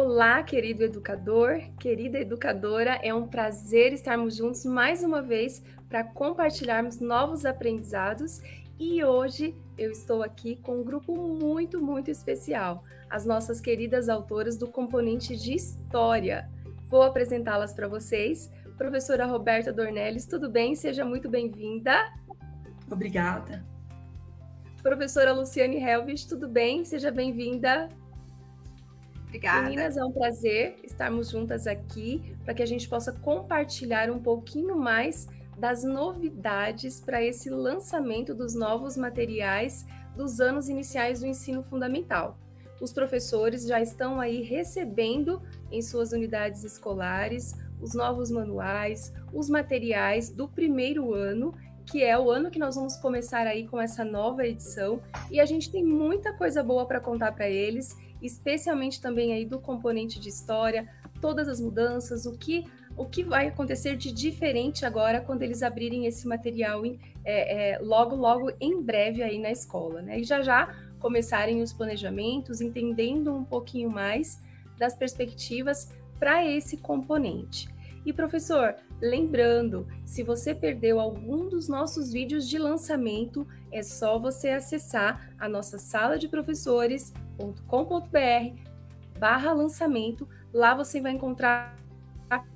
Olá, querido educador, querida educadora, é um prazer estarmos juntos mais uma vez para compartilharmos novos aprendizados e hoje eu estou aqui com um grupo muito especial, as nossas queridas autoras do componente de História. Vou apresentá-las para vocês. Professora Roberta Dornelles, tudo bem? Seja muito bem-vinda. Obrigada. Professora Luciane Helvich, tudo bem? Seja bem-vinda. Obrigada. Meninas, é um prazer estarmos juntas aqui para que a gente possa compartilhar um pouquinho mais das novidades para esse lançamento dos novos materiais dos anos iniciais do ensino fundamental. Os professores já estão aí recebendo em suas unidades escolares os novos manuais, os materiais do primeiro ano, que é o ano que nós vamos começar aí com essa nova edição, e a gente tem muita coisa boa para contar para eles, especialmente também aí do componente de história, todas as mudanças, o que vai acontecer de diferente agora quando eles abrirem esse material logo em breve aí na escola, né? E já começarem os planejamentos, entendendo um pouquinho mais das perspectivas para esse componente. E professor, lembrando, se você perdeu algum dos nossos vídeos de lançamento, é só você acessar a nossa sala de professores.com.br/lançamento. Lá você vai encontrar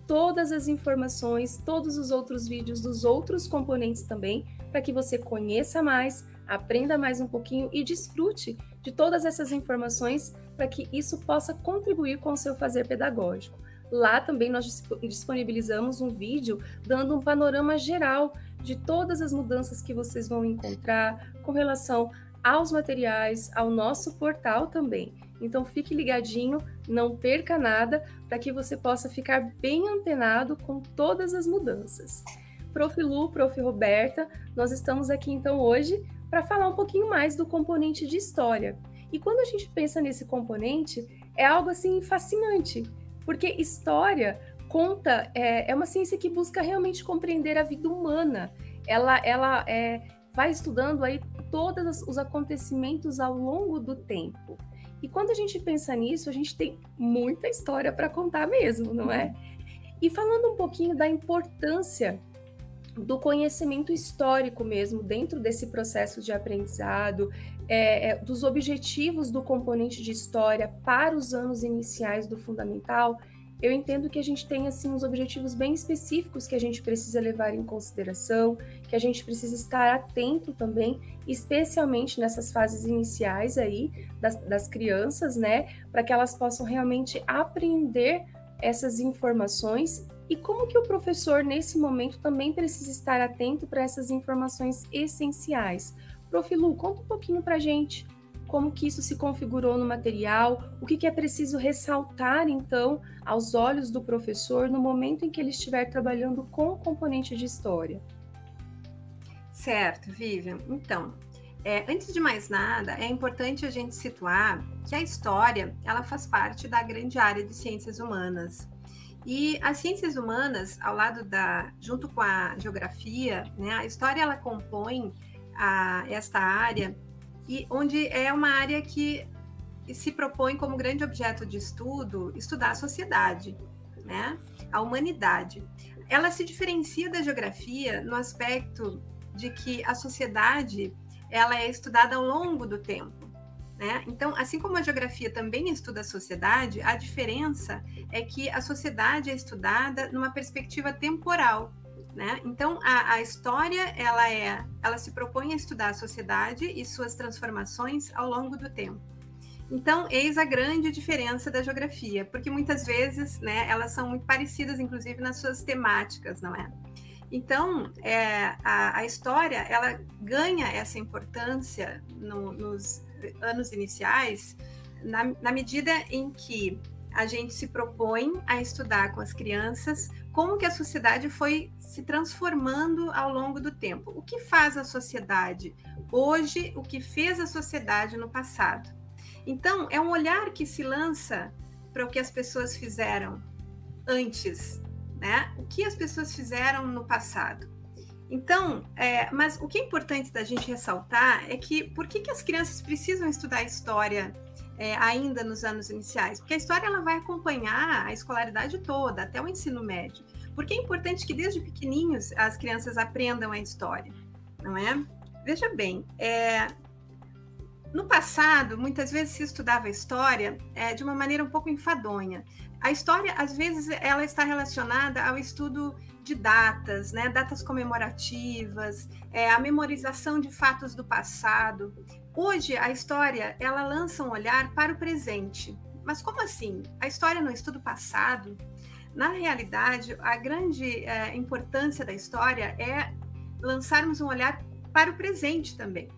todas as informações, todos os outros vídeos dos outros componentes também, para que você conheça mais, aprenda mais um pouquinho e desfrute de todas essas informações para que isso possa contribuir com o seu fazer pedagógico. Lá também nós disponibilizamos um vídeo dando um panorama geral de todas as mudanças que vocês vão encontrar com relação aos materiais, ao nosso portal também. Então fique ligadinho, não perca nada, para que você possa ficar bem antenado com todas as mudanças. Prof. Lu, Prof. Roberta, nós estamos aqui então hoje para falar um pouquinho mais do componente de história. E quando a gente pensa nesse componente, é algo assim fascinante, porque história conta, é uma ciência que busca realmente compreender a vida humana. Ela vai estudando aí todos os acontecimentos ao longo do tempo. E quando a gente pensa nisso, a gente tem muita história para contar mesmo, não é? E falando um pouquinho da importância do conhecimento histórico mesmo dentro desse processo de aprendizado, dos objetivos do componente de história para os anos iniciais do fundamental, eu entendo que a gente tem assim uns objetivos bem específicos que a gente precisa levar em consideração, que a gente precisa estar atento também, especialmente nessas fases iniciais aí das crianças, né, para que elas possam realmente aprender essas informações. E como que o professor, nesse momento, também precisa estar atento para essas informações essenciais? Prof. Lu, conta um pouquinho para a gente como que isso se configurou no material, o que é preciso ressaltar, então, aos olhos do professor no momento em que ele estiver trabalhando com o componente de história. Certo, Vivian. Então, antes de mais nada, é importante a gente situar que a história, ela faz parte da grande área de ciências humanas. E as ciências humanas, junto com a geografia, né, a história ela compõe esta área, e onde é uma área que se propõe como grande objeto de estudo, estudar a sociedade, né, a humanidade. Ela se diferencia da geografia no aspecto de que a sociedade ela é estudada ao longo do tempo. Né? Então, assim como a geografia também estuda a sociedade, a diferença é que a sociedade é estudada numa perspectiva temporal. Né? Então, a história ela se propõe a estudar a sociedade e suas transformações ao longo do tempo. Então, eis a grande diferença da geografia, porque muitas vezes, né, elas são muito parecidas, inclusive nas suas temáticas, não é? Então, a história ela ganha essa importância nos anos iniciais, na medida em que a gente se propõe a estudar com as crianças como que a sociedade foi se transformando ao longo do tempo. O que faz a sociedade hoje, o que fez a sociedade no passado. Então, é um olhar que se lança para o que as pessoas fizeram antes, né? O que as pessoas fizeram no passado. Então, mas o que é importante da gente ressaltar é que por que as crianças precisam estudar história ainda nos anos iniciais, porque a história ela vai acompanhar a escolaridade toda, até o ensino médio. Porque é importante que desde pequenininhos as crianças aprendam a história, não é? Veja bem, no passado, muitas vezes se estudava a história de uma maneira um pouco enfadonha. A história, às vezes, ela está relacionada ao estudo de datas, né? Datas comemorativas, a memorização de fatos do passado. Hoje, a história, ela lança um olhar para o presente. Mas como assim? A história não estuda o passado? Na realidade, a grande importância da história é lançarmos um olhar para o presente também,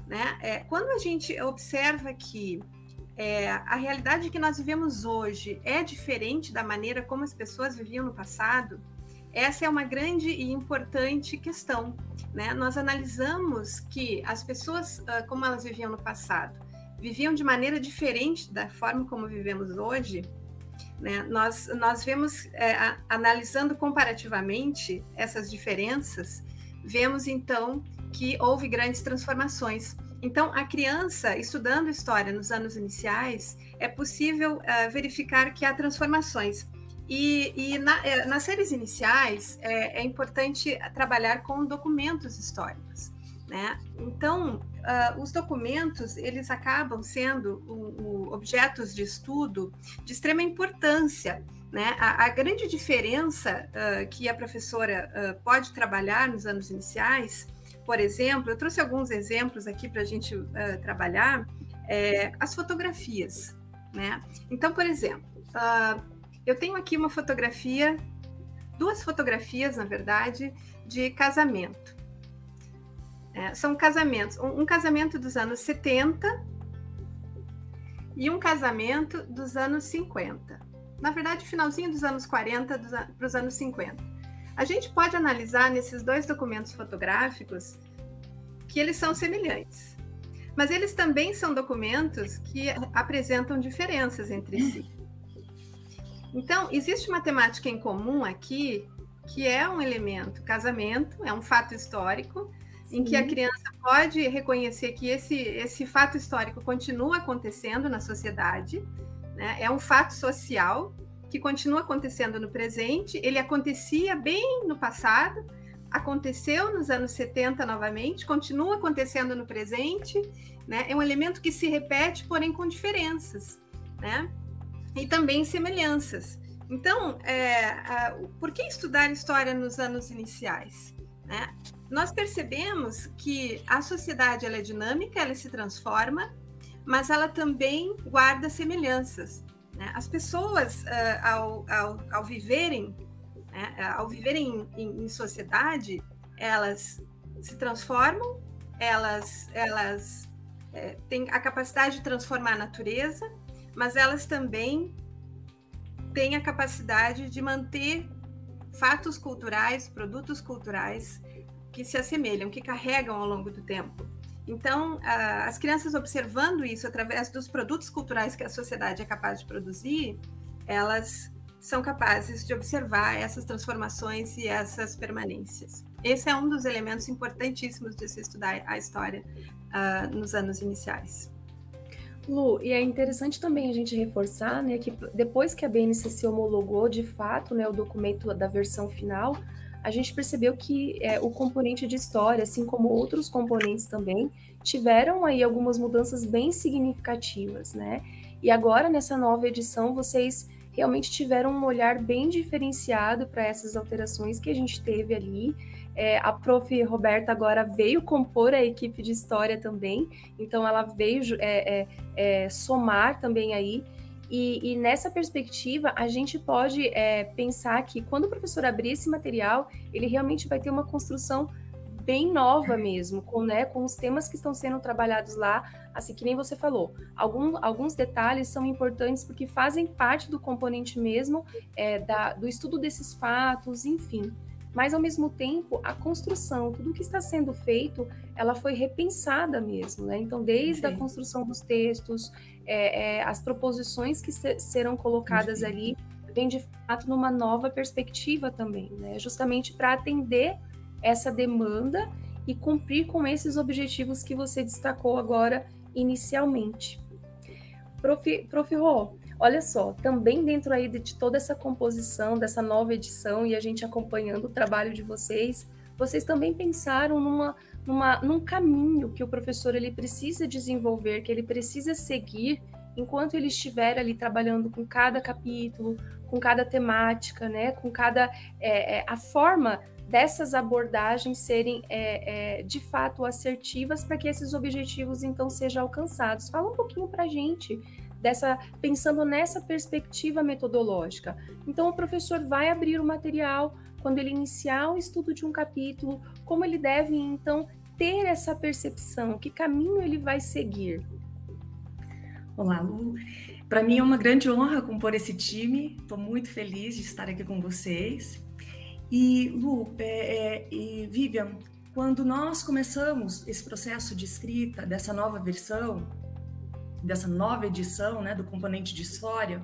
né? Quando a gente observa que a realidade que nós vivemos hoje é diferente da maneira como as pessoas viviam no passado, essa é uma grande e importante questão, né? Nós analisamos que as pessoas, como elas viviam no passado, viviam de maneira diferente da forma como vivemos hoje, né? Nós vemos, analisando comparativamente essas diferenças, vemos então que houve grandes transformações. Então, a criança, estudando história nos anos iniciais, é possível verificar que há transformações. E nas séries iniciais, é importante trabalhar com documentos históricos, né? Então, os documentos, eles acabam sendo objetos de estudo de extrema importância, né? A grande diferença que a professora pode trabalhar nos anos iniciais, por exemplo, eu trouxe alguns exemplos aqui para a gente trabalhar, as fotografias, né? Então, por exemplo, eu tenho aqui uma fotografia, duas fotografias, na verdade, de casamento. São casamentos, um casamento dos anos 70 e um casamento dos anos 50. Na verdade, finalzinho dos anos 40 para os anos 50. A gente pode analisar nesses dois documentos fotográficos que eles são semelhantes, mas eles também são documentos que apresentam diferenças entre si. Então, existe uma temática em comum aqui, que é um elemento casamento, é um fato histórico, em que a criança pode reconhecer que esse fato histórico continua acontecendo na sociedade, né? É um fato social que continua acontecendo no presente, ele acontecia bem no passado, aconteceu nos anos 70 novamente, continua acontecendo no presente, né? É um elemento que se repete, porém com diferenças, né? E também semelhanças. Então, por que estudar história nos anos iniciais, né? Nós percebemos que a sociedade ela é dinâmica, ela se transforma, mas ela também guarda semelhanças, né? As pessoas, ao viverem, né, em sociedade, elas se transformam, elas têm a capacidade de transformar a natureza, mas elas também têm a capacidade de manter fatos culturais, produtos culturais que se assemelham, que carregam ao longo do tempo. Então, as crianças observando isso através dos produtos culturais que a sociedade é capaz de produzir, elas são capazes de observar essas transformações e essas permanências. Esse é um dos elementos importantíssimos de se estudar a história nos anos iniciais. Lu, e é interessante também a gente reforçar, né, que depois que a BNCC homologou de fato, né, o documento da versão final, a gente percebeu que o componente de história, assim como outros componentes também, tiveram aí algumas mudanças bem significativas, né? E agora, nessa nova edição, vocês realmente tiveram um olhar bem diferenciado para essas alterações que a gente teve ali. A prof. Roberta agora veio compor a equipe de história também, então ela veio somar também aí. E nessa perspectiva, a gente pode pensar que quando o professor abrir esse material, ele realmente vai ter uma construção bem nova mesmo, com os temas que estão sendo trabalhados lá, assim que nem você falou. Alguns detalhes são importantes porque fazem parte do componente mesmo do estudo desses fatos, enfim. Mas, ao mesmo tempo, a construção, tudo que está sendo feito, ela foi repensada mesmo, né? Então, desde a construção dos textos, as proposições que serão colocadas ali, vem, de fato, numa nova perspectiva também, né? Justamente para atender essa demanda e cumprir com esses objetivos que você destacou agora inicialmente. Prof. Rô, olha só, também dentro aí de toda essa composição, dessa nova edição, e a gente acompanhando o trabalho de vocês também pensaram num caminho que o professor ele precisa desenvolver, que ele precisa seguir enquanto ele estiver ali trabalhando com cada capítulo, com cada temática, né, com cada a forma dessas abordagens serem de fato assertivas para que esses objetivos então sejam alcançados. Fala um pouquinho para a gente pensando nessa perspectiva metodológica. Então o professor vai abrir o material quando ele iniciar o estudo de um capítulo, como ele deve então ter essa percepção, que caminho ele vai seguir. Olá, Lu. Para mim é uma grande honra compor esse time. Estou muito feliz de estar aqui com vocês. E, Lu e Vivian, quando nós começamos esse processo de escrita dessa nova versão, dessa nova edição, né, do componente de história,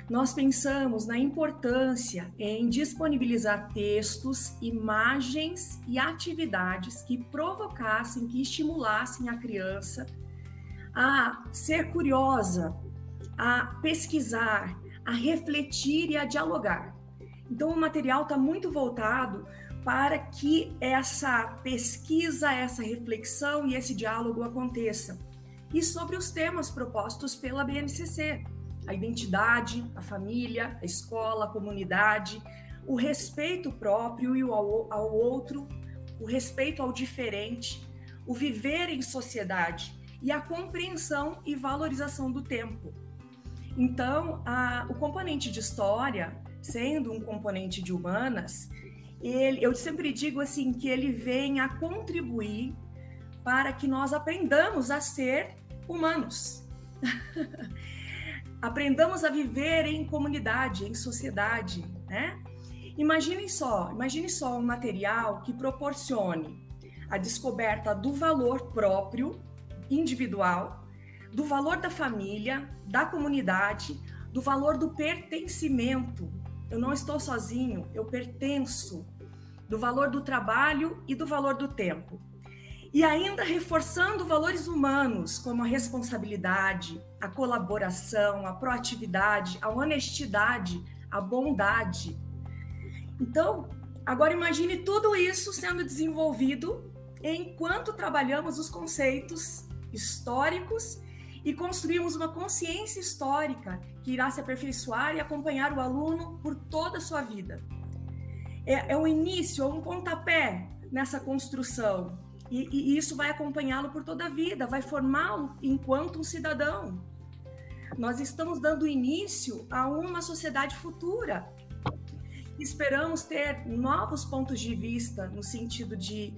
nós pensamos na importância em disponibilizar textos, imagens e atividades que provocassem, que estimulassem a criança a ser curiosa, a pesquisar, a refletir e a dialogar. Então, o material está muito voltado para que essa pesquisa, essa reflexão e esse diálogo aconteça. E sobre os temas propostos pela BNCC, a identidade, a família, a escola, a comunidade, o respeito próprio e ao outro, o respeito ao diferente, o viver em sociedade e a compreensão e valorização do tempo. Então, o componente de história, sendo um componente de humanas, eu sempre digo assim que ele vem a contribuir para que nós aprendamos a ser humanos. Aprendamos a viver em comunidade, em sociedade, né? Imagine só um material que proporcione a descoberta do valor próprio, individual, do valor da família, da comunidade, do valor do pertencimento. Eu não estou sozinho, eu pertenço, do valor do trabalho e do valor do tempo. E ainda reforçando valores humanos, como a responsabilidade, a colaboração, a proatividade, a honestidade, a bondade. Então, agora imagine tudo isso sendo desenvolvido enquanto trabalhamos os conceitos históricos e construímos uma consciência histórica que irá se aperfeiçoar e acompanhar o aluno por toda a sua vida. É um início, é um pontapé nessa construção. E isso vai acompanhá-lo por toda a vida, vai formá-lo enquanto um cidadão. Nós estamos dando início a uma sociedade futura. Esperamos ter novos pontos de vista no sentido de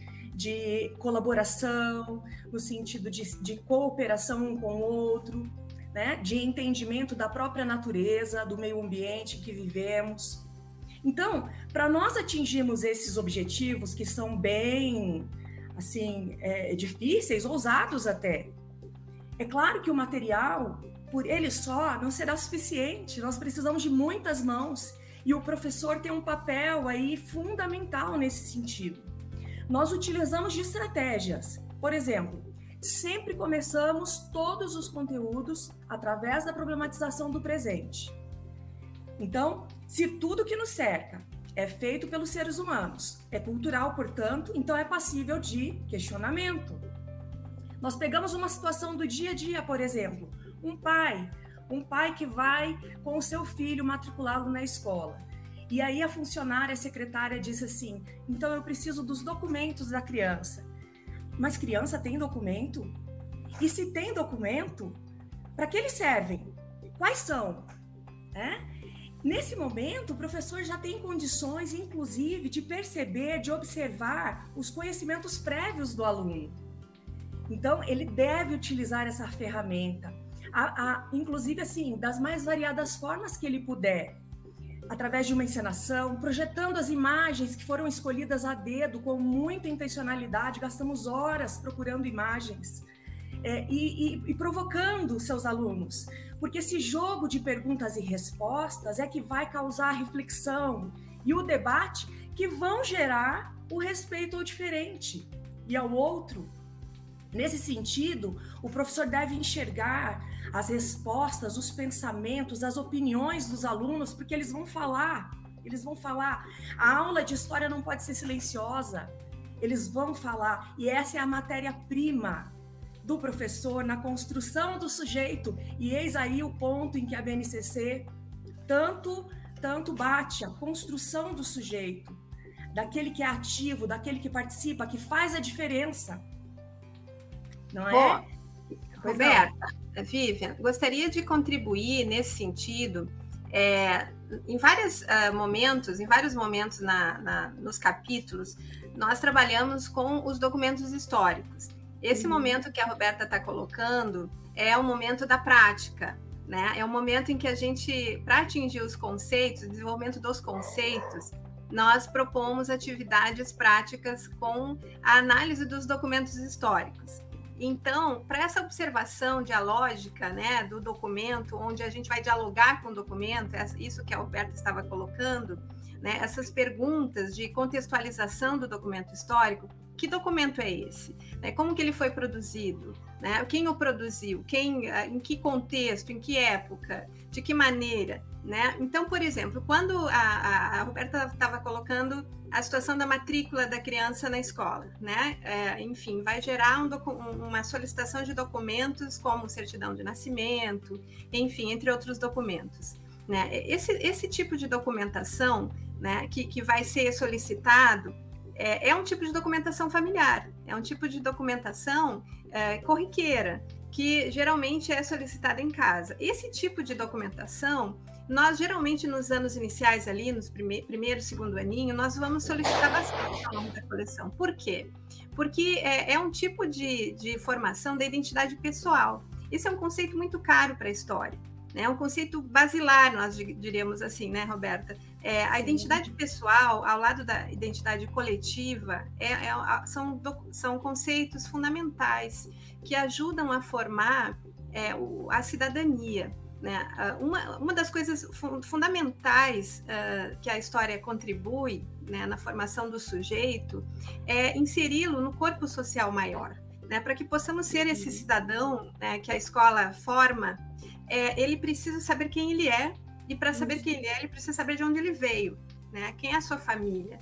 colaboração, no sentido de cooperação um com o outro, né? De entendimento da própria natureza, do meio ambiente em que vivemos. Então, para nós atingirmos esses objetivos que são bem assim, difíceis, ousados até. É claro que o material, por ele só, não será suficiente. Nós precisamos de muitas mãos e o professor tem um papel aí fundamental nesse sentido. Nós utilizamos de estratégias. Por exemplo, sempre começamos todos os conteúdos através da problematização do presente. Então, se tudo que nos cerca é feito pelos seres humanos, é cultural, portanto, então é passível de questionamento. Nós pegamos uma situação do dia a dia, por exemplo, um pai que vai com o seu filho matriculá-lo na escola. E aí a funcionária, a secretária diz assim, então eu preciso dos documentos da criança. Mas criança tem documento? E se tem documento, para que eles servem? Quais são? Nesse momento, o professor já tem condições, inclusive, de perceber, de observar os conhecimentos prévios do aluno. Então, ele deve utilizar essa ferramenta, inclusive, assim, das mais variadas formas que ele puder, através de uma encenação, projetando as imagens que foram escolhidas a dedo, com muita intencionalidade, gastamos horas procurando imagens, e provocando seus alunos, porque esse jogo de perguntas e respostas é que vai causar reflexão e o debate que vão gerar o respeito ao diferente e ao outro. Nesse sentido, o professor deve enxergar as respostas, os pensamentos, as opiniões dos alunos, porque eles vão falar. A aula de história não pode ser silenciosa. Eles vão falar. E essa é a matéria-prima do professor na construção do sujeito. E eis aí o ponto em que a BNCC tanto bate, a construção do sujeito, daquele que é ativo, daquele que participa, que faz a diferença. Não é? Roberta, Vivian, gostaria de contribuir nesse sentido. Em vários momentos nos capítulos, nós trabalhamos com os documentos históricos. Esse momento que a Roberta está colocando é o momento da prática, né? É o momento em que a gente, para atingir os conceitos, o desenvolvimento dos conceitos, nós propomos atividades práticas com a análise dos documentos históricos. Então, para essa observação dialógica, né, do documento, onde a gente vai dialogar com o documento, isso que a Roberta estava colocando, né, essas perguntas de contextualização do documento histórico, que documento é esse? Né, como que ele foi produzido? Né, quem o produziu? Em que contexto? Em que época? De que maneira? Né? Então, por exemplo, quando a Roberta estava colocando a situação da matrícula da criança na escola, né? Enfim, vai gerar uma solicitação de documentos como certidão de nascimento, enfim, entre outros documentos. Né? Esse tipo de documentação, né, que vai ser solicitado é um tipo de documentação familiar, é um tipo de documentação corriqueira, que geralmente é solicitada em casa. Esse tipo de documentação, nós geralmente nos anos iniciais ali, nos primeiro, segundo aninho, nós vamos solicitar bastante ao longo da coleção. Por quê? Porque é um tipo de formação da identidade pessoal. Esse é um conceito muito caro para a história, né? É um conceito basilar, nós diríamos assim, né, Roberta? A identidade pessoal, ao lado da identidade coletiva, são conceitos fundamentais que ajudam a formar a cidadania. Né? Uma das coisas fundamentais que a história contribui, né, na formação do sujeito é inseri-lo no corpo social maior, né? Para que possamos ser esse cidadão, né, que a escola forma, ele precisa saber quem ele é, e para saber quem ele precisa saber de onde ele veio, né? Quem é a sua família.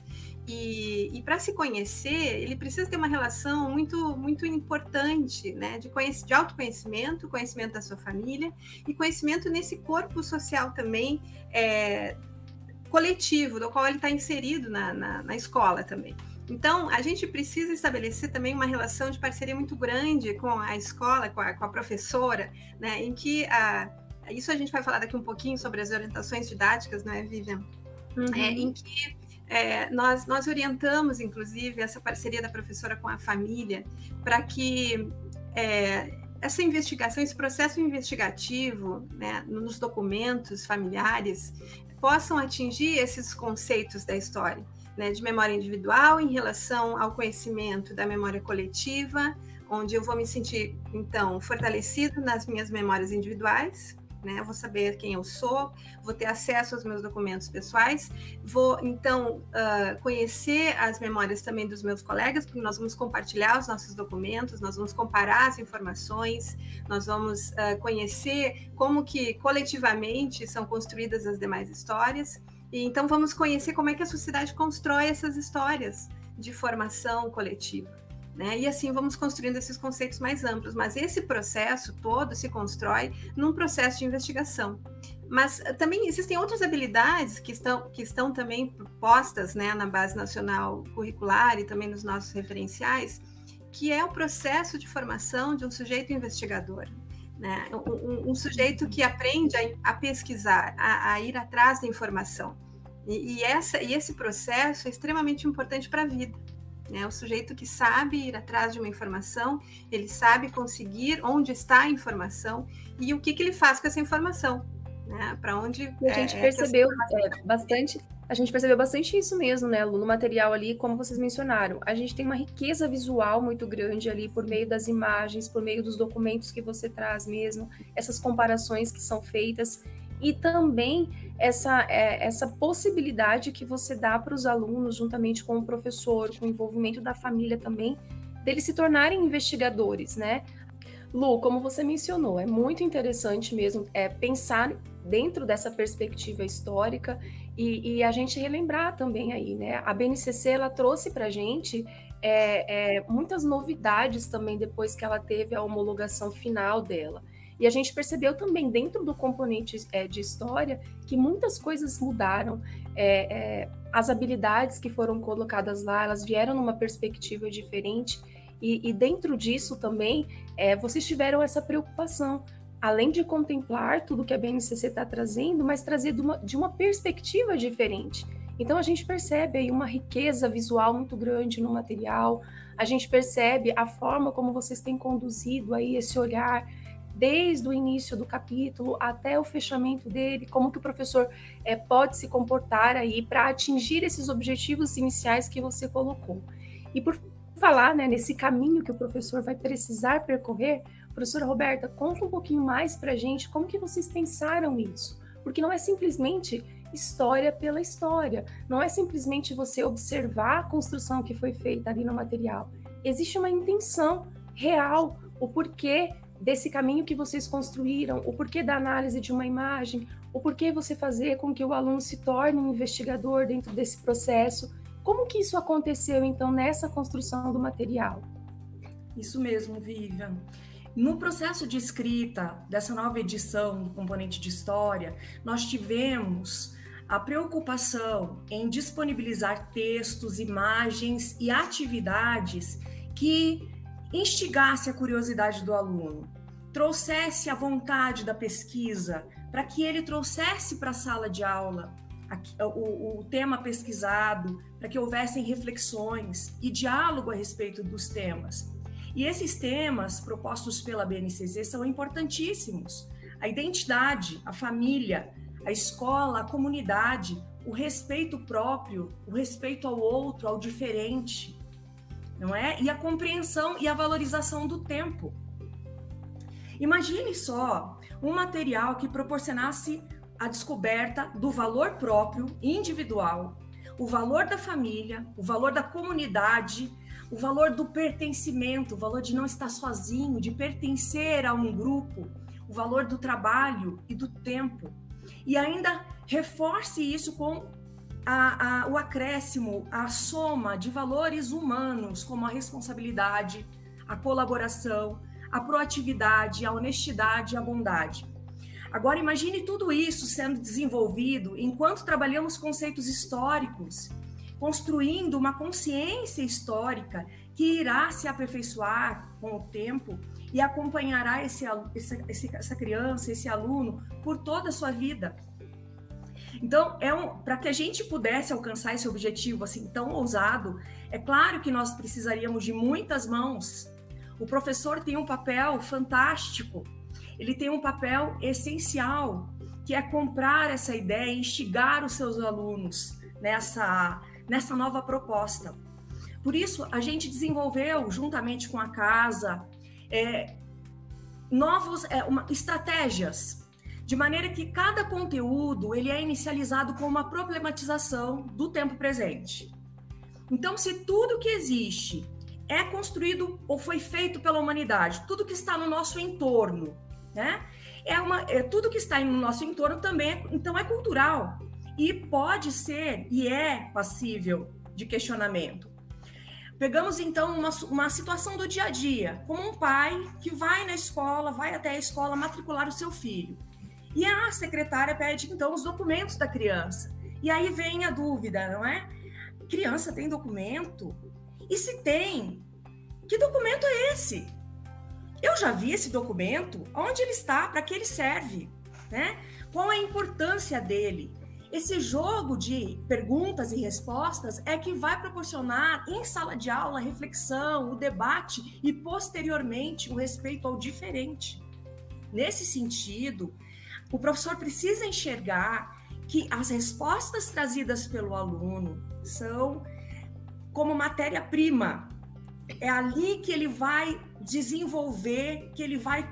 E para se conhecer, ele precisa ter uma relação muito, muito importante, né? De autoconhecimento, conhecimento da sua família e conhecimento nesse corpo social também coletivo, do qual ele está inserido na escola também. Então, a gente precisa estabelecer também uma relação de parceria muito grande com a escola, com a professora, né? Em que isso a gente vai falar daqui um pouquinho sobre as orientações didáticas, não é, Vivian? Em que nós orientamos, inclusive, essa parceria da professora com a família para que essa investigação, esse processo investigativo, né, nos documentos familiares, possam atingir esses conceitos da história, né, de memória individual em relação ao conhecimento da memória coletiva, onde eu vou me sentir, então, fortalecido nas minhas memórias individuais, né? Eu vou saber quem eu sou, vou ter acesso aos meus documentos pessoais, vou, então, conhecer as memórias também dos meus colegas, porque nós vamos compartilhar os nossos documentos, nós vamos comparar as informações, nós vamos conhecer como que coletivamente são construídas as demais histórias, e então vamos conhecer como é que a sociedade constrói essas histórias de formação coletiva. Né? E assim vamos construindo esses conceitos mais amplos, mas esse processo todo se constrói num processo de investigação. Mas também existem outras habilidades que estão também postas, né, na Base Nacional Curricular e também nos nossos referenciais, que é o processo de formação de um sujeito investigador. Né? Um sujeito que aprende a pesquisar, a ir atrás da informação. E esse processo é extremamente importante para a vida. Né? O sujeito que sabe ir atrás de uma informação, ele sabe conseguir onde está a informação e o que ele faz com essa informação. Né? Para onde a gente percebeu bastante isso mesmo, né, Lu, no material ali, como vocês mencionaram. A gente tem uma riqueza visual muito grande ali por meio das imagens, por meio dos documentos que você traz mesmo, essas comparações que são feitas e também essa possibilidade que você dá para os alunos, juntamente com o professor, com o envolvimento da família também, deles se tornarem investigadores, né? Lu, como você mencionou, é muito interessante mesmo pensar dentro dessa perspectiva histórica e a gente relembrar também aí, né? A BNCC, ela trouxe para a gente muitas novidades também depois que ela teve a homologação final dela. E a gente percebeu também dentro do componente de história que muitas coisas mudaram. As habilidades que foram colocadas lá, elas vieram numa perspectiva diferente. E dentro disso também, vocês tiveram essa preocupação, além de contemplar tudo que a BNCC está trazendo, mas trazer de uma perspectiva diferente. Então a gente percebe aí uma riqueza visual muito grande no material, a gente percebe a forma como vocês têm conduzido aí esse olhar, desde o início do capítulo até o fechamento dele, como que o professor pode se comportar aí para atingir esses objetivos iniciais que você colocou. E por falar, né, nesse caminho que o professor vai precisar percorrer, professora Roberta, conta um pouquinho mais para a gente como que vocês pensaram isso, porque não é simplesmente história pela história, não é simplesmente você observar a construção que foi feita ali no material, existe uma intenção real, o porquê desse caminho que vocês construíram, o porquê da análise de uma imagem, o porquê você fazer com que o aluno se torne um investigador dentro desse processo. Como que isso aconteceu, então, nessa construção do material? Isso mesmo, Vivian. No processo de escrita dessa nova edição do componente de história, nós tivemos a preocupação em disponibilizar textos, imagens e atividades que instigasse a curiosidade do aluno, trouxesse a vontade da pesquisa, para que ele trouxesse para a sala de aula o tema pesquisado, para que houvessem reflexões e diálogo a respeito dos temas. E esses temas propostos pela BNCC são importantíssimos. A identidade, a família, a escola, a comunidade, o respeito próprio, o respeito ao outro, ao diferente, não é? E a compreensão e a valorização do tempo. Imagine só um material que proporcionasse a descoberta do valor próprio, individual, o valor da família, o valor da comunidade, o valor do pertencimento, o valor de não estar sozinho, de pertencer a um grupo, o valor do trabalho e do tempo. E ainda reforce isso com o acréscimo, a soma de valores humanos, como a responsabilidade, a colaboração, a proatividade, a honestidade e a bondade. Agora, imagine tudo isso sendo desenvolvido enquanto trabalhamos conceitos históricos, construindo uma consciência histórica que irá se aperfeiçoar com o tempo e acompanhará essa criança, esse aluno, por toda a sua vida. Então, para que a gente pudesse alcançar esse objetivo assim tão ousado, é claro que nós precisaríamos de muitas mãos. O professor tem um papel fantástico, ele tem um papel essencial, que é comprar essa ideia e instigar os seus alunos nessa nova proposta. Por isso, a gente desenvolveu, juntamente com a casa, estratégias, de maneira que cada conteúdo ele é inicializado com uma problematização do tempo presente. Então, se tudo que existe é construído ou foi feito pela humanidade, tudo que está no nosso entorno, né? Tudo que está no nosso entorno também então é cultural e pode ser e é passível de questionamento. Pegamos então uma situação do dia a dia, como um pai que vai até a escola matricular o seu filho. E a secretária pede então os documentos da criança. E aí vem a dúvida, não é? Criança tem documento? E se tem, que documento é esse? Eu já vi esse documento, onde ele está, para que ele serve, né? Qual a importância dele? Esse jogo de perguntas e respostas é que vai proporcionar em sala de aula a reflexão, o debate e posteriormente o respeito ao diferente. Nesse sentido, o professor precisa enxergar que as respostas trazidas pelo aluno são como matéria-prima. É ali que ele vai desenvolver, que ele vai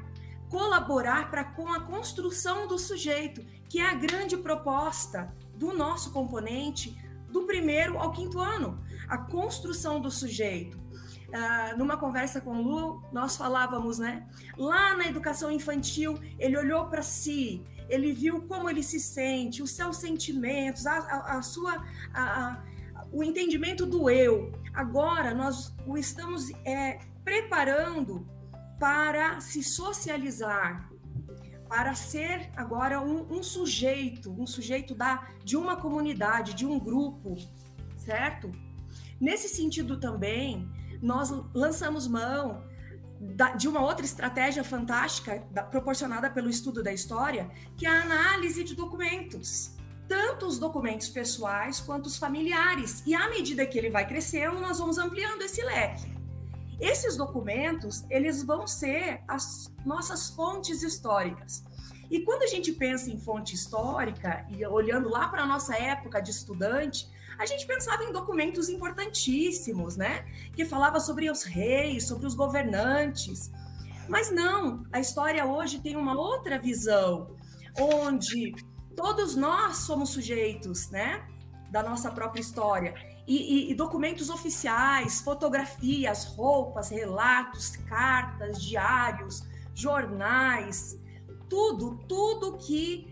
colaborar com a construção do sujeito, que é a grande proposta do nosso componente do 1º ao 5º ano, a construção do sujeito. numa conversa com o Lu, nós falávamos, né? Lá na educação infantil, ele olhou para si, ele viu como ele se sente, os seus sentimentos, o entendimento do eu. Agora, nós o estamos preparando para se socializar, para ser agora um sujeito de uma comunidade, de um grupo, certo? Nesse sentido também, nós lançamos mão de uma outra estratégia fantástica proporcionada pelo estudo da história, que é a análise de documentos, tanto os documentos pessoais quanto os familiares. E à medida que ele vai crescendo, nós vamos ampliando esse leque. Esses documentos, eles vão ser as nossas fontes históricas. E quando a gente pensa em fonte histórica, e olhando lá para a nossa época de estudante, a gente pensava em documentos importantíssimos, né? Que falava sobre os reis, sobre os governantes. Mas não, a história hoje tem uma outra visão, onde todos nós somos sujeitos, né? Da nossa própria história. E documentos oficiais, fotografias, roupas, relatos, cartas, diários, jornais, tudo que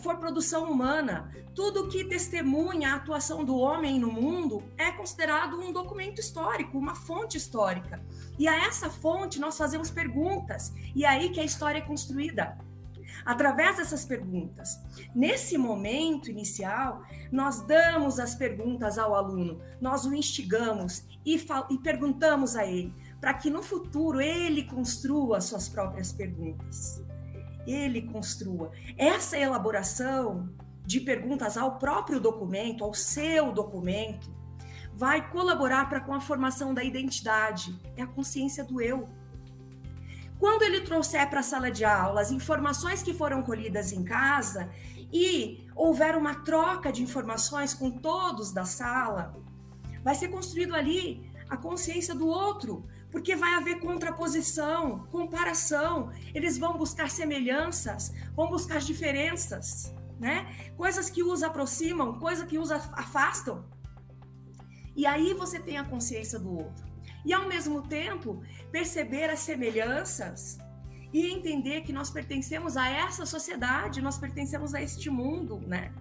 for produção humana, tudo que testemunha a atuação do homem no mundo é considerado um documento histórico, uma fonte histórica. E a essa fonte nós fazemos perguntas, e é aí que a história é construída. Através dessas perguntas. Nesse momento inicial, nós damos as perguntas ao aluno, nós o instigamos e perguntamos a ele, para que no futuro ele construa as suas próprias perguntas. Ele construa. Essa elaboração de perguntas ao próprio documento, ao seu documento, vai colaborar com a formação da identidade, é a consciência do eu. Quando ele trouxer para a sala de aula as informações que foram colhidas em casa e houver uma troca de informações com todos da sala, vai ser construído ali a consciência do outro, porque vai haver contraposição, comparação, eles vão buscar semelhanças, vão buscar diferenças, né? Coisas que os aproximam, coisas que os afastam. E aí você tem a consciência do outro. E, ao mesmo tempo, perceber as semelhanças e entender que nós pertencemos a essa sociedade, nós pertencemos a este mundo, né?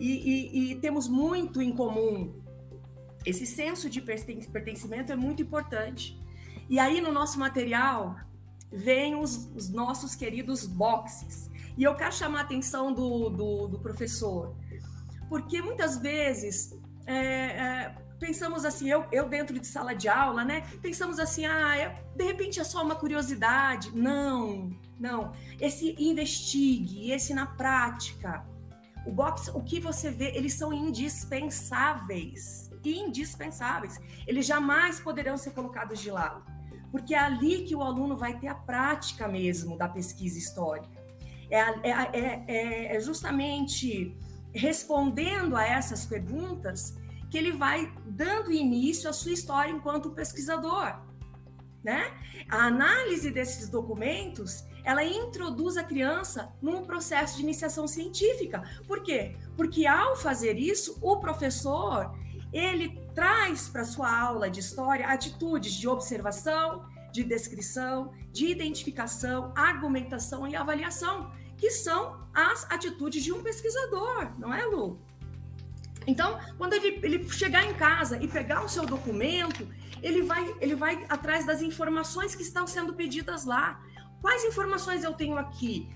E temos muito em comum. Esse senso de pertencimento é muito importante. E aí, no nosso material, vêm os nossos queridos boxes. E eu quero chamar a atenção do professor, porque muitas vezes... pensamos assim, eu dentro de sala de aula, né? Pensamos assim, de repente é só uma curiosidade. Não. Esse investigue, esse na prática. O box, o que você vê, eles são indispensáveis. Indispensáveis. Eles jamais poderão ser colocados de lado. Porque é ali que o aluno vai ter a prática mesmo da pesquisa histórica. É justamente respondendo a essas perguntas que ele vai dando início à sua história enquanto pesquisador, né? A análise desses documentos, ela introduz a criança num processo de iniciação científica. Por quê? Porque ao fazer isso, o professor, ele traz para sua aula de história atitudes de observação, de descrição, de identificação, argumentação e avaliação, que são as atitudes de um pesquisador, não é, Lu? Então, quando ele chegar em casa e pegar o seu documento, ele vai atrás das informações que estão sendo pedidas lá. Quais informações eu tenho aqui?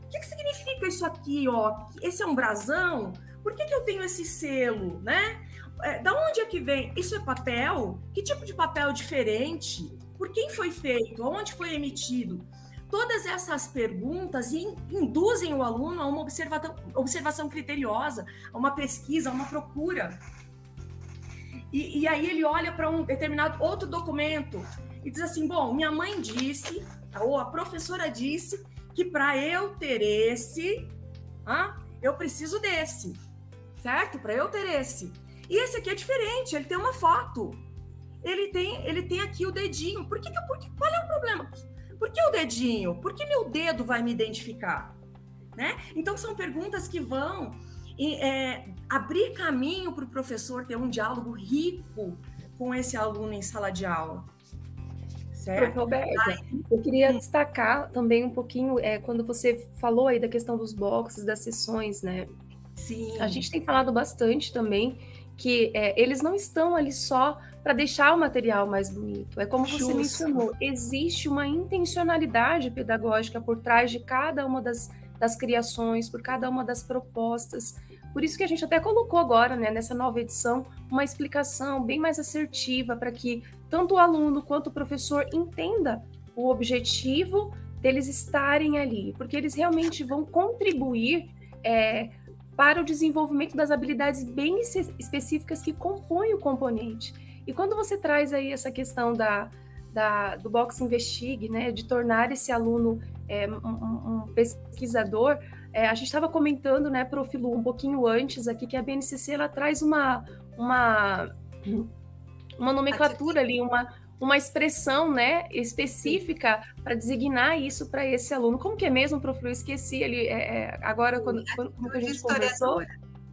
O que significa isso aqui? Ó? Esse é um brasão? Por que eu tenho esse selo? Né? Da onde é que vem? Isso é papel? Que tipo de papel diferente? Por quem foi feito? Onde foi emitido? Todas essas perguntas induzem o aluno a uma observação criteriosa, a uma pesquisa, a uma procura. E aí ele olha para um determinado outro documento e diz assim, bom, minha mãe disse, ou a professora disse, que para eu ter esse, eu preciso desse, certo? Para eu ter esse. E esse aqui é diferente, ele tem uma foto. Ele tem aqui o dedinho. Qual é o problema? Por que o dedinho? Por que meu dedo vai me identificar? Né? Então, são perguntas que vão abrir caminho para o professor ter um diálogo rico com esse aluno em sala de aula? Certo? Roberta, eu queria destacar também um pouquinho, quando você falou aí da questão dos boxes, das sessões, né? Sim. A gente tem falado bastante também que eles não estão ali só para deixar o material mais bonito. É como você mencionou, existe uma intencionalidade pedagógica por trás de cada uma das criações, por cada uma das propostas. Por isso que a gente até colocou agora, né, nessa nova edição, uma explicação bem mais assertiva para que tanto o aluno quanto o professor entenda o objetivo deles estarem ali, porque eles realmente vão contribuir para o desenvolvimento das habilidades bem específicas que compõem o componente. E quando você traz aí essa questão do Box Investigue, né, de tornar esse aluno um pesquisador, a gente estava comentando, né, Prof. Lu, um pouquinho antes aqui, que a BNCC ela traz uma nomenclatura ali, uma expressão, né, específica para designar isso para esse aluno. Como que é mesmo, Prof. Lu? Eu esqueci ali agora, como que a gente conversou.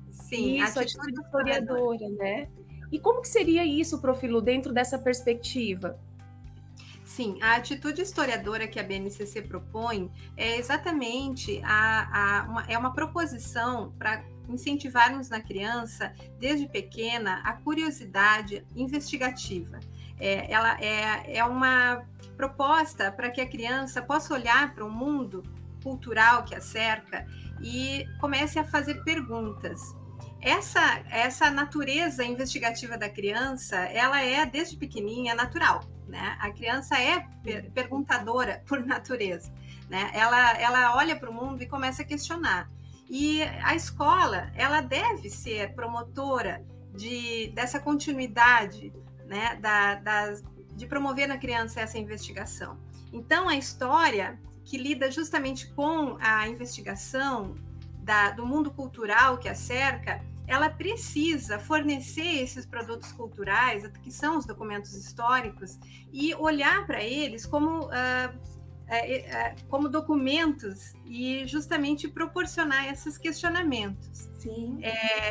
Sim, isso, atitude historiadora, né? E como que seria isso, Prof. Lu, dentro dessa perspectiva? Sim, a atitude historiadora que a BNCC propõe é exatamente uma proposição para incentivarmos na criança, desde pequena, a curiosidade investigativa. Ela é uma proposta para que a criança possa olhar para o mundo cultural que a cerca e comece a fazer perguntas. Essa natureza investigativa da criança, ela é, desde pequenininha, natural, né? A criança é perguntadora por natureza, né? Ela olha para o mundo e começa a questionar. E a escola, ela deve ser promotora dessa continuidade, né? De promover na criança essa investigação. Então, a história, que lida justamente com a investigação do mundo cultural que a cerca, ela precisa fornecer esses produtos culturais, que são os documentos históricos, e olhar para eles como documentos e justamente proporcionar esses questionamentos. Sim.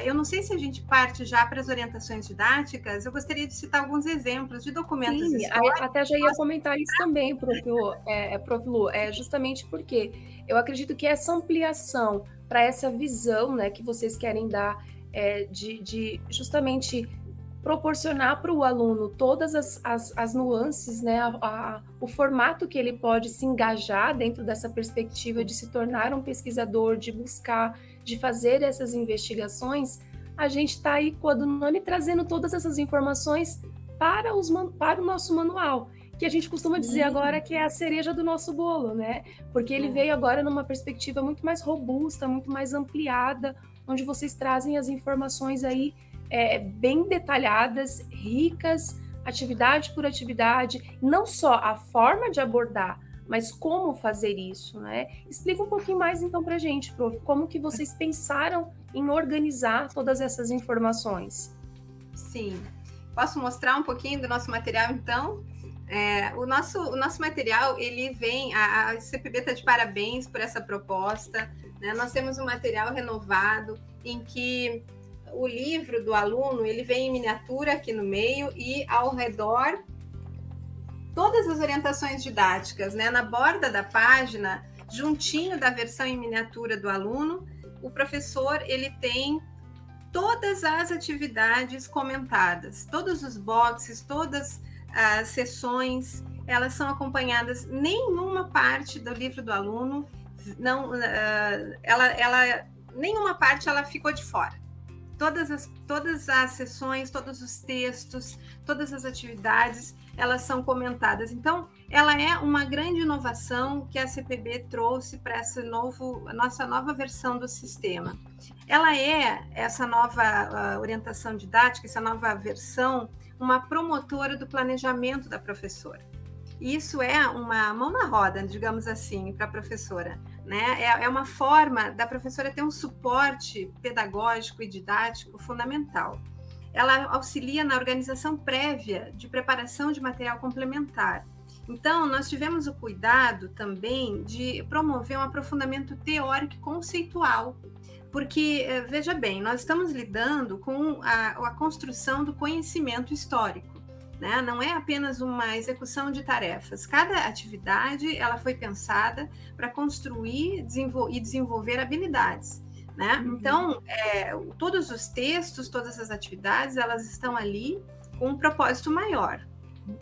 Eu não sei se a gente parte já para as orientações didáticas, eu gostaria de citar alguns exemplos de documentos históricos. Até já ia comentar isso também, Prof. Lu, justamente porque eu acredito que essa ampliação para essa visão, né, que vocês querem dar de justamente proporcionar para o aluno todas as nuances, né, o formato que ele pode se engajar dentro dessa perspectiva de se tornar um pesquisador, de buscar, de fazer essas investigações, a gente está aí coadunando e trazendo todas essas informações para o nosso manual, que a gente costuma dizer agora que é a cereja do nosso bolo, né? Porque ele veio agora numa perspectiva muito mais robusta, muito mais ampliada, onde vocês trazem as informações aí bem detalhadas, ricas, atividade por atividade, não só a forma de abordar, mas como fazer isso, né? Explica um pouquinho mais então para a gente, Prof, como que vocês pensaram em organizar todas essas informações? Sim. Posso mostrar um pouquinho do nosso material, então? O nosso material, ele vem... A CPB está de parabéns por essa proposta, né? Nós temos um material renovado em que o livro do aluno, ele vem em miniatura aqui no meio e ao redor todas as orientações didáticas, né? Na borda da página, juntinho da versão em miniatura do aluno, o professor, ele tem todas as atividades comentadas, todos os boxes, todas as sessões, elas são acompanhadas. Nenhuma parte do livro do aluno, nenhuma parte ela ficou de fora. Todas as sessões, todos os textos, todas as atividades, elas são comentadas. Então, ela é uma grande inovação que a CPB trouxe para a nossa nova versão do sistema. Ela essa nova orientação didática, essa nova versão, uma promotora do planejamento da professora. Isso é uma mão na roda, digamos assim, para a professora, né? É uma forma da professora ter um suporte pedagógico e didático fundamental. Ela auxilia na organização prévia de preparação de material complementar. Então, nós tivemos o cuidado também de promover um aprofundamento teórico e conceitual, porque, veja bem, nós estamos lidando com a construção do conhecimento histórico. né? Não é apenas uma execução de tarefas. Cada atividade ela foi pensada para construir e desenvolver habilidades, né? Então, todos os textos, todas as atividades, elas estão ali com um propósito maior,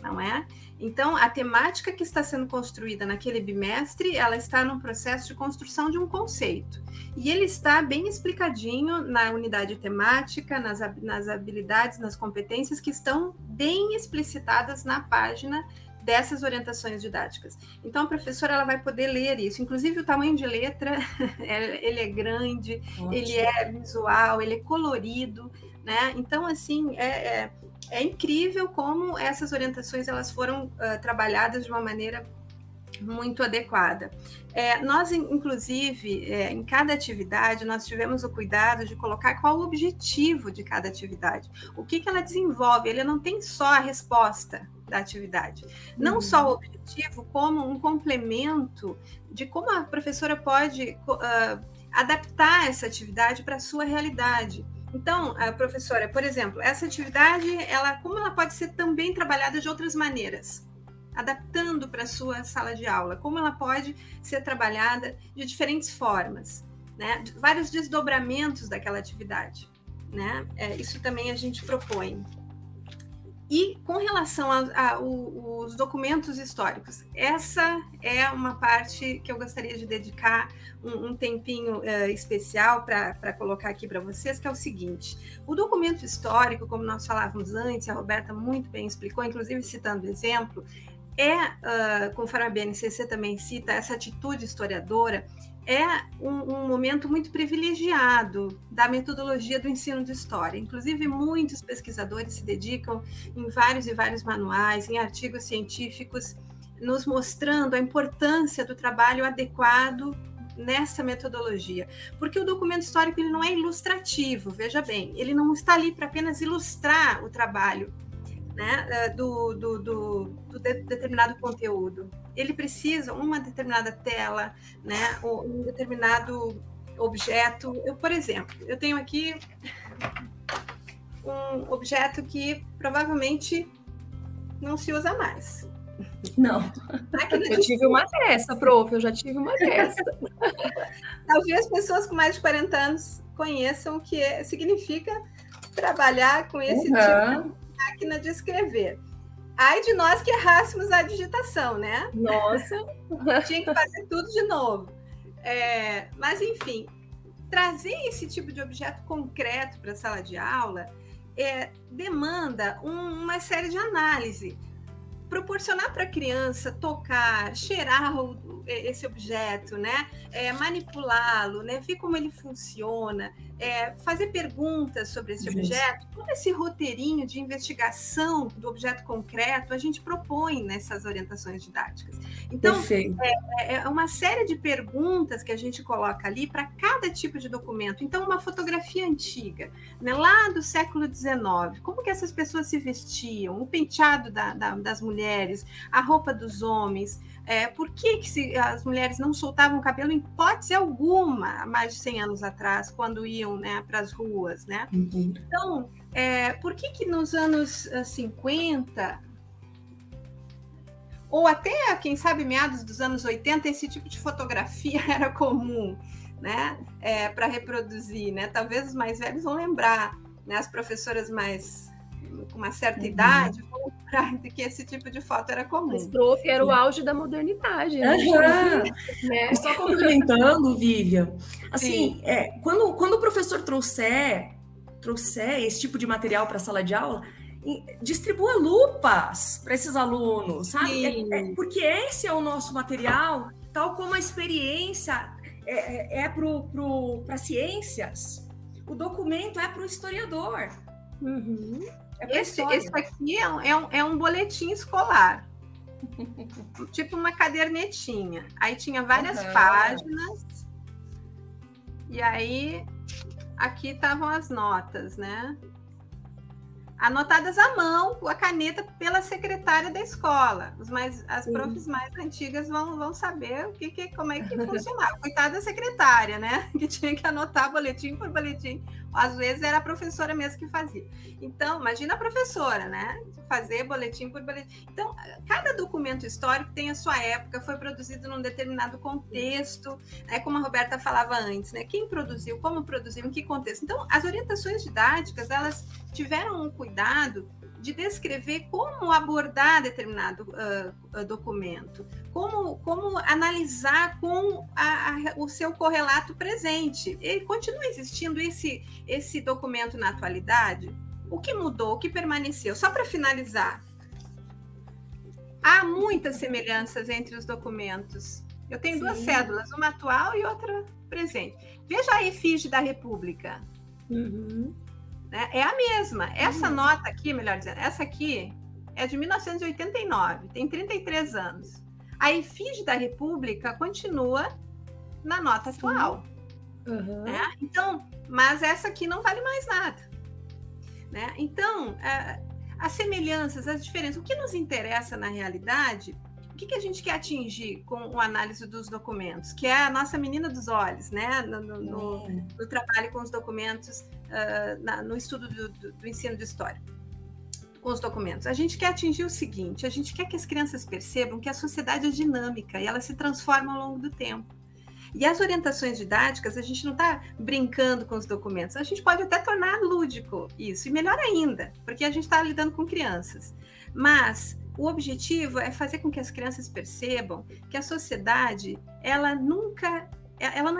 não é? Então, a temática que está sendo construída naquele bimestre, ela está num processo de construção de um conceito. E ele está bem explicadinho na unidade temática, nas habilidades, nas competências que estão bem explicitadas na página dessas orientações didáticas. Então, a professora ela vai poder ler isso. Inclusive, o tamanho de letra, ele é grande, ótimo. Ele é visual, ele é colorido, né? Então, assim, é incrível como essas orientações elas foram trabalhadas de uma maneira muito adequada. Nós, inclusive, em cada atividade, nós tivemos o cuidado de colocar qual o objetivo de cada atividade. O que ela desenvolve? Ele não tem só a resposta da atividade. Não só o objetivo, como um complemento de como a professora pode adaptar essa atividade para a sua realidade. Então, a professora, por exemplo, essa atividade, como ela pode ser também trabalhada de outras maneiras? Adaptando para a sua sala de aula, como ela pode ser trabalhada de diferentes formas, né? Vários desdobramentos daquela atividade, né? Isso também a gente propõe. E com relação aos documentos históricos, essa é uma parte que eu gostaria de dedicar um tempinho especial para colocar aqui para vocês, que é o seguinte: o documento histórico, como nós falávamos antes, a Roberta muito bem explicou, inclusive citando exemplo, conforme a BNCC também cita, essa atitude historiadora é um momento muito privilegiado da metodologia do ensino de história. Inclusive, muitos pesquisadores se dedicam em vários e vários manuais, em artigos científicos, nos mostrando a importância do trabalho adequado nessa metodologia. Porque o documento histórico ele não é ilustrativo, veja bem, ele não está ali para apenas ilustrar o trabalho, né, do determinado conteúdo. Ele precisa uma determinada tela, né, um determinado objeto. Por exemplo, eu tenho aqui um objeto que provavelmente não se usa mais. Não, eu tive uma dessa, prof, eu já tive uma dessa. Talvez pessoas com mais de 40 anos conheçam o que significa trabalhar com esse tipo de máquina de escrever. Ai de nós que errássemos a digitação, né? Nossa! Tinha que fazer tudo de novo. Mas, enfim, trazer esse tipo de objeto concreto para a sala de aula demanda uma série de análise. Proporcionar para a criança tocar, cheirar esse objeto, né? Manipulá-lo, né? Ver como ele funciona, fazer perguntas sobre esse objeto, todo esse roteirinho de investigação do objeto concreto a gente propõe nessas orientações didáticas. Então, é uma série de perguntas que a gente coloca ali para cada tipo de documento. Então, uma fotografia antiga, né? Lá do século XIX, como que essas pessoas se vestiam, o penteado das mulheres, a roupa dos homens, por que as mulheres não soltavam o cabelo em hipótese alguma há mais de 100 anos atrás, quando iam, né, para as ruas, né? Então, por que nos anos 50, ou até, quem sabe, meados dos anos 80, esse tipo de fotografia era comum, né, para reproduzir, né? Talvez os mais velhos vão lembrar, né, as professoras com uma certa idade vão lembrar de que esse tipo de foto era comum. Mas, prof, era o auge da modernidade. Né? Só complementando, Vivian, assim, quando o professor trouxer esse tipo de material para a sala de aula, distribua lupas para esses alunos, sabe? Porque esse é o nosso material, tal como a experiência para ciências, o documento é para o historiador. Esse aqui é um boletim escolar, tipo uma cadernetinha. Aí tinha várias páginas, e aí aqui estavam as notas, né? anotadas à mão, com a caneta, pela secretária da escola. As profs mais antigas vão saber como é que funcionava. Coitada da secretária, né? Que tinha que anotar boletim por boletim. Às vezes era a professora mesmo que fazia. Então, imagina a professora, né? Fazer boletim por boletim. Então, cada documento histórico tem a sua época, foi produzido num determinado contexto, né? Como a Roberta falava antes, né? Quem produziu, como produziu, em que contexto. Então, as orientações didáticas, elas tiveram um cuidado de descrever como abordar determinado documento, como analisar com o seu correlato presente. Ele continua existindo esse documento na atualidade? O que mudou? O que permaneceu? Só para finalizar, há muitas semelhanças entre os documentos. Eu tenho duas cédulas, uma atual e outra presente. Veja a efígie da República. É a mesma. Essa nota aqui, melhor dizendo, essa aqui é de 1989, tem 33 anos. A efígie da República continua na nota atual. Né? Então, mas essa aqui não vale mais nada. Né? Então, as semelhanças, as diferenças, o que nos interessa na realidade, o que a gente quer atingir com a análise dos documentos, que é a nossa menina dos olhos, né? no trabalho com os documentos, no estudo do ensino de história, com os documentos. A gente quer atingir o seguinte: a gente quer que as crianças percebam que a sociedade é dinâmica e ela se transforma ao longo do tempo. E as orientações didáticas, a gente não está brincando com os documentos, a gente pode até tornar lúdico isso, e melhor ainda, porque a gente está lidando com crianças. Mas o objetivo é fazer com que as crianças percebam que a sociedade, ela não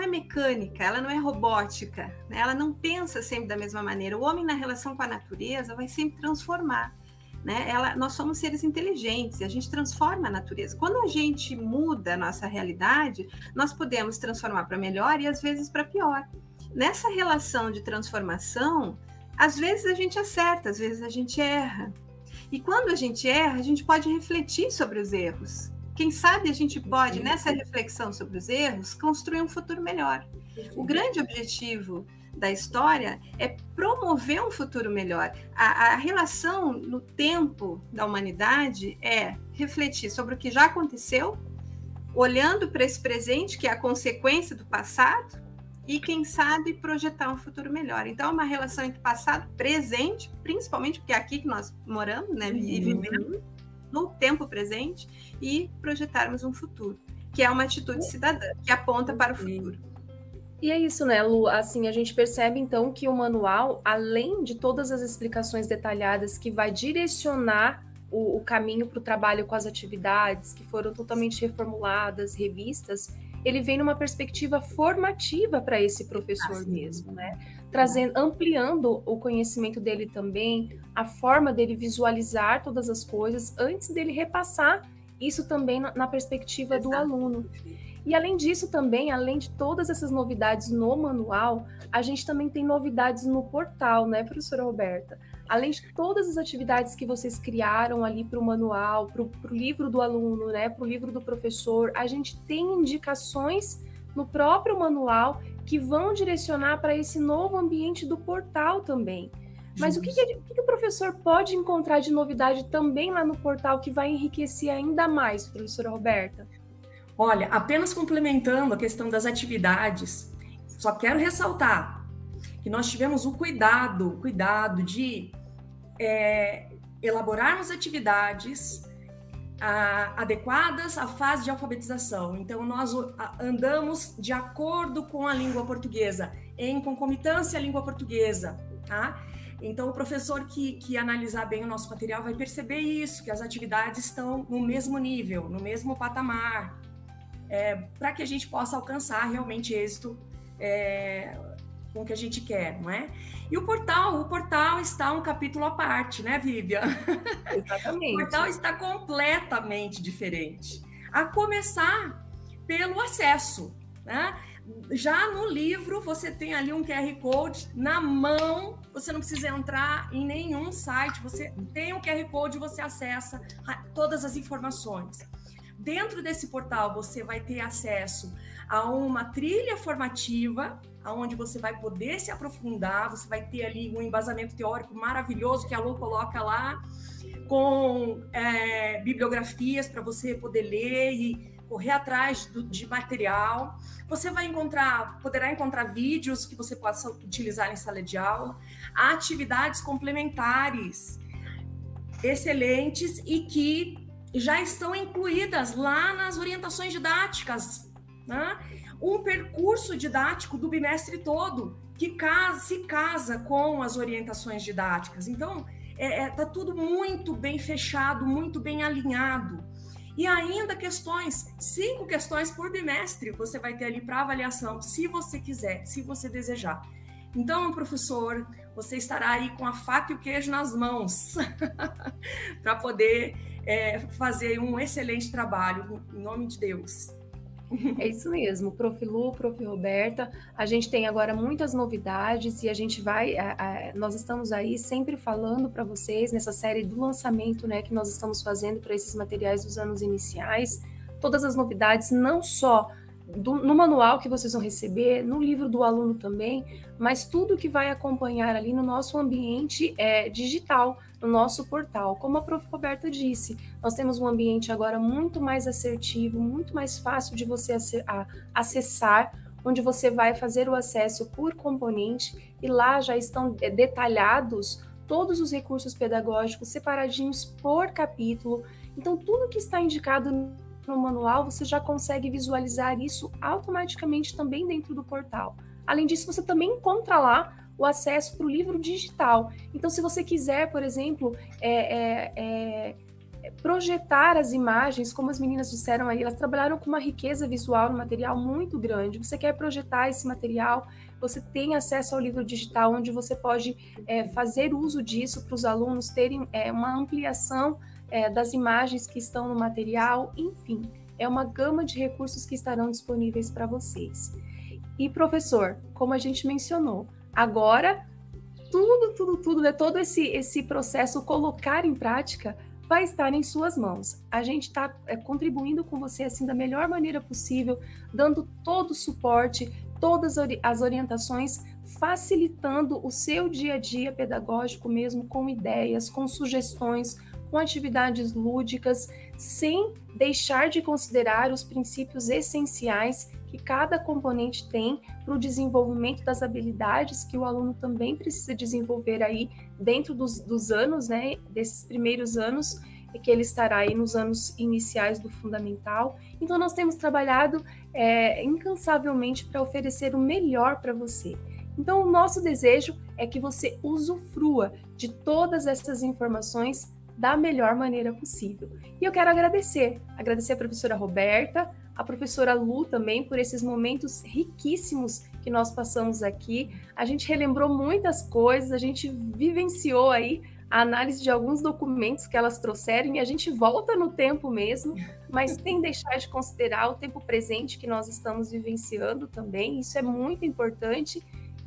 é mecânica, ela não é robótica, né? Ela não pensa sempre da mesma maneira. O homem, na relação com a natureza, vai sempre transformar. Né? Nós somos seres inteligentes, e a gente transforma a natureza. Quando a gente muda a nossa realidade, nós podemos transformar para melhor e às vezes para pior. Nessa relação de transformação, às vezes a gente acerta, às vezes a gente erra. E quando a gente erra, a gente pode refletir sobre os erros. Quem sabe a gente pode, nessa reflexão sobre os erros, construir um futuro melhor. O grande objetivo da história é promover um futuro melhor. A relação no tempo da humanidade é refletir sobre o que já aconteceu, olhando para esse presente, que é a consequência do passado, e, quem sabe, projetar um futuro melhor. Então, é uma relação entre passado e presente, principalmente porque é aqui que nós moramos, né, e vivemos no tempo presente, e projetarmos um futuro, que é uma atitude cidadã, que aponta para o futuro. E é isso, né, Lu? Assim, a gente percebe, então, que o manual, além de todas as explicações detalhadas que vai direcionar o caminho para o trabalho com as atividades, que foram totalmente reformuladas, revistas, ele vem numa perspectiva formativa para esse professor mesmo, né? Ampliando o conhecimento dele também, a forma dele visualizar todas as coisas, antes dele repassar isso também na perspectiva do aluno. E além disso também, além de todas essas novidades no manual, a gente também tem novidades no portal, né, professora Roberta? Além de todas as atividades que vocês criaram ali para o manual, para o livro do aluno, né, para o livro do professor, a gente tem indicações no próprio manual que vão direcionar para esse novo ambiente do portal também. Mas o que o professor pode encontrar de novidade também lá no portal que vai enriquecer ainda mais, professora Roberta? Olha, apenas complementando a questão das atividades, só quero ressaltar que nós tivemos o cuidado de elaborarmos atividades adequadas à fase de alfabetização. Então, nós andamos de acordo com a língua portuguesa, em concomitância à língua portuguesa, tá? Então, o professor que analisar bem o nosso material vai perceber isso, que as atividades estão no mesmo nível, no mesmo patamar, para que a gente possa alcançar realmente êxito com o que a gente quer, não é? E o portal está um capítulo à parte, né, Vivian? Exatamente. O portal está completamente diferente. A começar pelo acesso, né? Já no livro, você tem ali um QR Code na mão, você não precisa entrar em nenhum site, você tem o QR Code e você acessa todas as informações. Dentro desse portal, você vai ter acesso a uma trilha formativa, onde você vai poder se aprofundar, você vai ter ali um embasamento teórico maravilhoso que a Lu coloca lá, com bibliografias para você poder ler e correr atrás de material. Você poderá encontrar vídeos que você possa utilizar em sala de aula, atividades complementares excelentes e que já estão incluídas lá nas orientações didáticas, né? Um percurso didático do bimestre todo, que se casa com as orientações didáticas. Então, está tudo muito bem fechado, muito bem alinhado. E ainda 5 questões por bimestre, você vai ter ali para avaliação, se você quiser, se você desejar. Então, professor, você estará aí com a faca e o queijo nas mãos para poder fazer um excelente trabalho, em nome de Deus. É isso mesmo, Prof. Lu, Prof. Roberta, a gente tem agora muitas novidades e a gente nós estamos aí sempre falando para vocês nessa série do lançamento, né, que nós estamos fazendo para esses materiais dos anos iniciais, todas as novidades, não só no manual que vocês vão receber, no livro do aluno também, mas tudo que vai acompanhar ali no nosso ambiente digital, no nosso portal. Como a Prof. Roberta disse, nós temos um ambiente agora muito mais assertivo, muito mais fácil de você acessar, onde você vai fazer o acesso por componente e lá já estão detalhados todos os recursos pedagógicos separadinhos por capítulo. Então, tudo que está indicado no manual, você já consegue visualizar isso automaticamente também dentro do portal. Além disso, você também encontra lá o acesso para o livro digital. Então, se você quiser, por exemplo, projetar as imagens, como as meninas disseram aí, elas trabalharam com uma riqueza visual no material muito grande. Você quer projetar esse material, você tem acesso ao livro digital, onde você pode fazer uso disso para os alunos terem uma ampliação das imagens que estão no material, enfim, é uma gama de recursos que estarão disponíveis para vocês. E, professor, como a gente mencionou, agora tudo, né, todo esse processo, colocar em prática, vai estar em suas mãos. A gente está contribuindo com você assim da melhor maneira possível, dando todo o suporte, todas as orientações, facilitando o seu dia a dia pedagógico mesmo, com ideias, com sugestões, com atividades lúdicas, sem deixar de considerar os princípios essenciais que cada componente tem para o desenvolvimento das habilidades que o aluno também precisa desenvolver aí dentro dos anos, né, desses primeiros anos, que ele estará aí nos anos iniciais do fundamental. Então, nós temos trabalhado incansavelmente para oferecer o melhor para você. Então, o nosso desejo é que você usufrua de todas essas informações da melhor maneira possível. E eu quero agradecer a professora Roberta, a professora Lu também, por esses momentos riquíssimos que nós passamos aqui. A gente relembrou muitas coisas, a gente vivenciou aí a análise de alguns documentos que elas trouxeram, e a gente volta no tempo mesmo, mas sem deixar de considerar o tempo presente que nós estamos vivenciando também, isso é muito importante.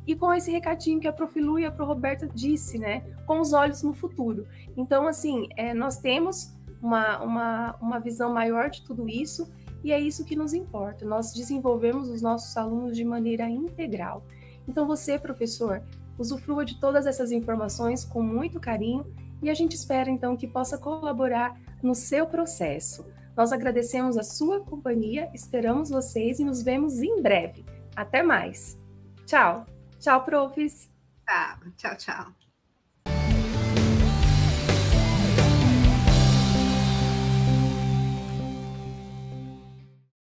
E com esse recadinho que a Prof. Lu e a Prof. Roberta disse, né, com os olhos no futuro. Então, assim, nós temos uma visão maior de tudo isso, e é isso que nos importa, nós desenvolvemos os nossos alunos de maneira integral. Então, você, professor, usufrua de todas essas informações com muito carinho, e a gente espera, então, que possa colaborar no seu processo. Nós agradecemos a sua companhia, esperamos vocês e nos vemos em breve. Até mais. Tchau. Tchau, profs. Tchau, tchau.